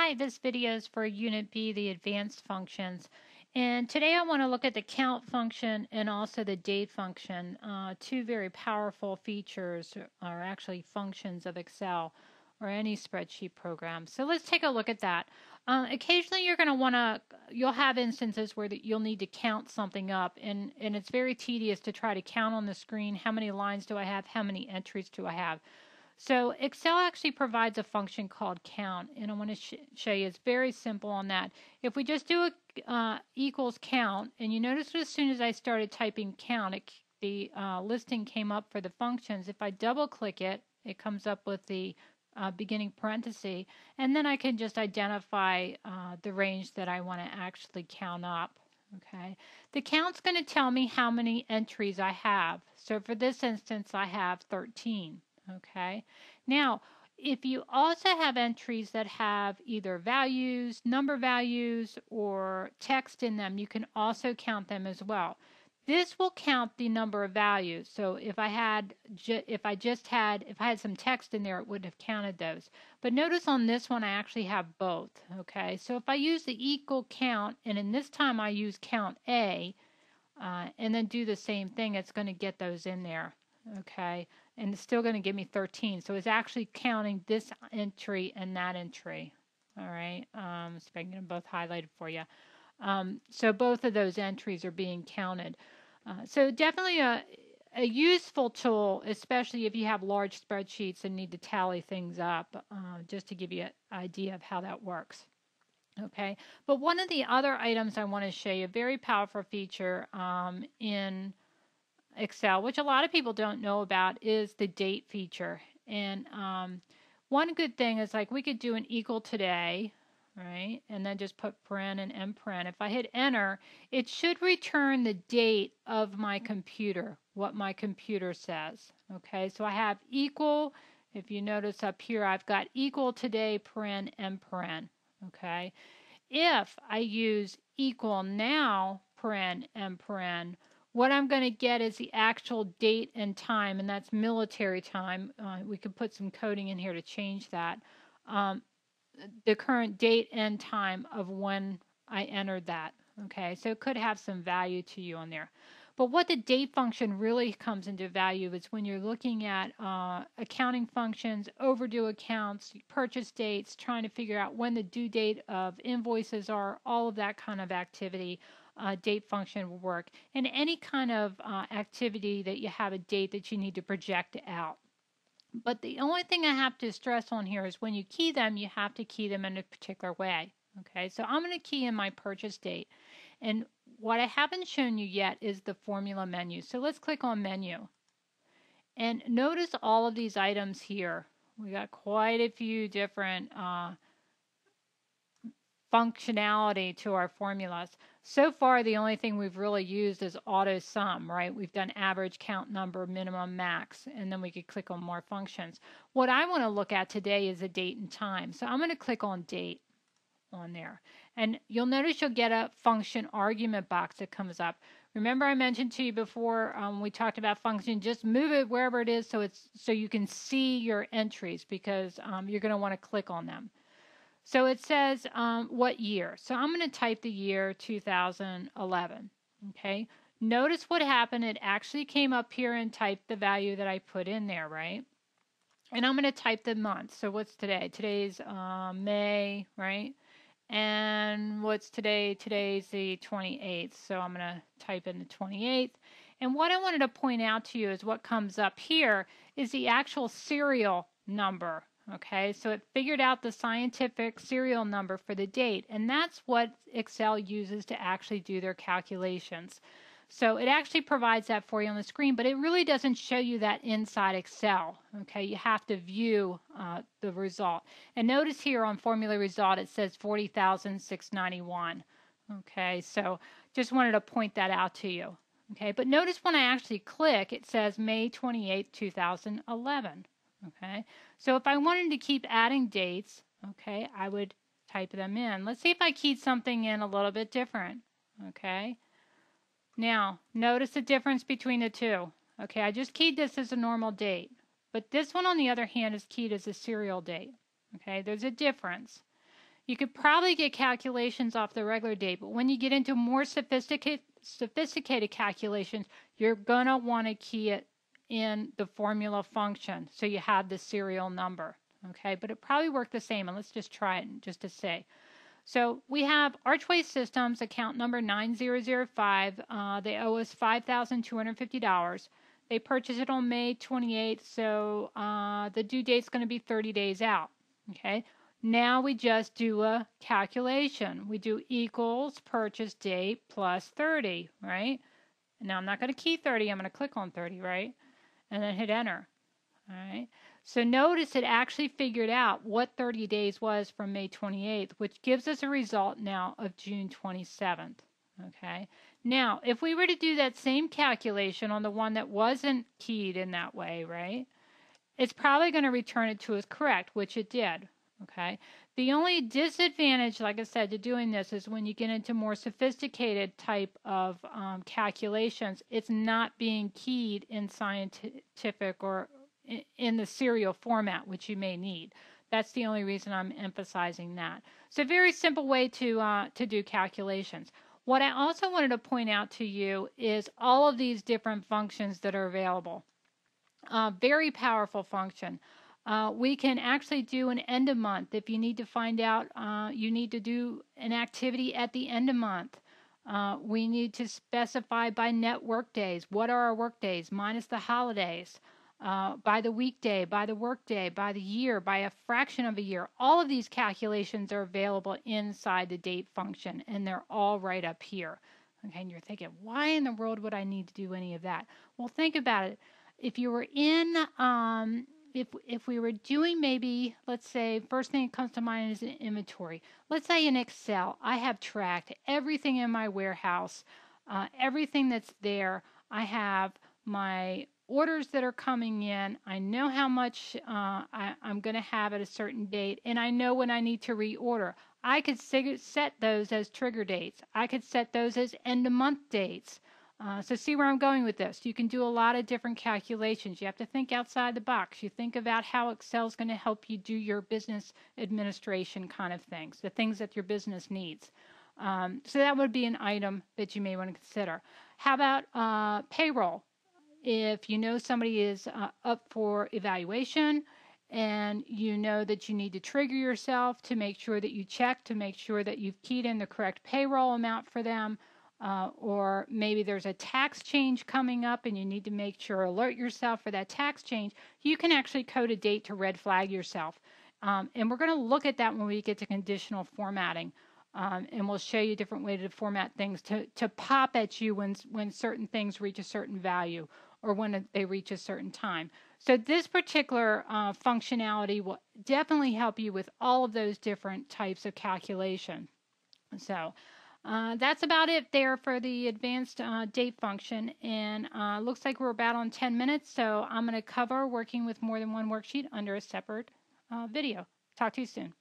Hi, this video is for Unit B, the advanced functions. And today I want to look at the count function and also the date function, two very powerful features, or actually functions of Excel or any spreadsheet program. So let's take a look at that. Occasionally you're going to you'll have instances where you'll need to count something up, and it's very tedious to try to count on the screen. How many lines do I have? How many entries do I have? So Excel actually provides a function called count, and I want to show you it's very simple on that. If we just do a equals count, and you notice as soon as I started typing count, the listing came up for the functions. If I double click it, it comes up with the beginning parenthesis, and then I can just identify the range that I want to actually count up. Okay, the count's going to tell me how many entries I have. So for this instance, I have 13. Okay, now if you also have entries that have either values, number values, or text in them, you can also count them as well. This will count the number of values. So if I had some text in there, it would have counted those. But notice on this one, I actually have both. Okay, so if I use the equal count, and in this time I use count A, and then do the same thing, it's going to get those in there. Okay, and it's still going to give me 13. So it's actually counting this entry and that entry. All right, so I can get them both highlighted for you. So both of those entries are being counted. So definitely a useful tool, especially if you have large spreadsheets and need to tally things up, just to give you an idea of how that works. Okay, but one of the other items I want to show you, a very powerful feature in Excel, which a lot of people don't know about, is the date feature. And one good thing is, like, we could do an equal today, right? And then just put paren and mparen. If I hit enter, it should return the date of my computer, what my computer says. Okay, so I have equal. If you notice up here, I've got equal today, paren, mparen. Okay, if I use equal now, paren, mparen, what I'm going to get is the actual date and time, and that's military time. We could put some coding in here to change that. The current date and time of when I entered that. Okay, so it could have some value to you on there. But what the date function really comes into value is when you're looking at accounting functions, overdue accounts, purchase dates, trying to figure out when the due date of invoices are, all of that kind of activity. Date function will work. And any kind of activity that you have a date that you need to project out. But the only thing I have to stress on here is when you key them, you have to key them in a particular way. Okay, so I'm going to key in my purchase date. And what I haven't shown you yet is the formula menu. So let's click on menu. And notice all of these items here. We got quite a few different functionality to our formulas. So far, the only thing we've really used is auto sum, right? We've done average, count, number, minimum, max, and then we could click on more functions. What I want to look at today is a date and time. So I'm going to click on date on there. And you'll notice you'll get a function argument box that comes up. Remember I mentioned to you before we talked about function, just move it wherever it is so you can see your entries, because you're going to want to click on them. So it says what year. So I'm going to type the year 2011. Okay. Notice what happened. It actually came up here and typed the value that I put in there, right? And I'm going to type the month. So what's today? Today's May, right? And what's today? Today's the 28th. So I'm going to type in the 28th. And what I wanted to point out to you is what comes up here is the actual serial number. Okay, so it figured out the scientific serial number for the date, and that's what Excel uses to actually do their calculations. So it actually provides that for you on the screen, but it really doesn't show you that inside Excel. Okay, you have to view the result. And notice here on formula result, it says 40,691. Okay, so just wanted to point that out to you. Okay, but notice when I actually click, it says May 28, 2011. Okay, so if I wanted to keep adding dates, okay, I would type them in. Let's see if I keyed something in a little bit different. Okay, now notice the difference between the two. Okay, I just keyed this as a normal date, but this one on the other hand is keyed as a serial date. Okay, there's a difference. You could probably get calculations off the regular date, but when you get into more sophisticated calculations, you're going to want to key it in the formula function so you have the serial number. Okay, but it probably worked the same, and let's just try it just to say. So we have Archway Systems, account number 9005. They owe us $5,250. They purchased it on May 28th, so the due date's going to be 30 days out. Okay. Now we just do a calculation. We do equals purchase date plus 30, right? Now I'm not going to key 30. I'm going to click on 30, right? And then hit enter. All right. So notice it actually figured out what 30 days was from May 28th, which gives us a result now of June 27th. Okay. Now, if we were to do that same calculation on the one that wasn't keyed in that way, right? It's probably going to return it to us correct, which it did. Okay. The only disadvantage, like I said, to doing this is when you get into more sophisticated type of calculations, it's not being keyed in scientific or in the serial format, which you may need. That's the only reason I'm emphasizing that. So a very simple way to do calculations. What I also wanted to point out to you is all of these different functions that are available. Very powerful function. We can actually do an end of month if you need to find out you need to do an activity at the end of month. We need to specify by net work days. What are our work days minus the holidays? By the weekday, by the workday, by the year, by a fraction of a year. All of these calculations are available inside the date function, and they're all right up here. Okay, and you're thinking, why in the world would I need to do any of that? Well, think about it. If you were in, if we were doing maybe, let's say, first thing that comes to mind is an inventory. Let's say in Excel, I have tracked everything in my warehouse, everything that's there. I have my orders that are coming in. I know how much I'm going to have at a certain date, and I know when I need to reorder. I could set those as trigger dates. I could set those as end of month dates. So see where I'm going with this. You can do a lot of different calculations. You have to think outside the box. You think about how Excel is going to help you do your business administration kind of things, the things that your business needs. So that would be an item that you may want to consider. How about payroll? If you know somebody is up for evaluation and you know that you need to trigger yourself to make sure that you check, to make sure that you've keyed in the correct payroll amount for them, or maybe there's a tax change coming up and you need to make sure, alert yourself for that tax change, you can actually code a date to red flag yourself. And we're going to look at that when we get to conditional formatting. And we'll show you a different way to format things to pop at you when certain things reach a certain value or when they reach a certain time. So this particular functionality will definitely help you with all of those different types of calculation. So that's about it there for the advanced date function. And looks like we're about on 10 minutes. So I'm going to cover working with more than one worksheet under a separate video. Talk to you soon.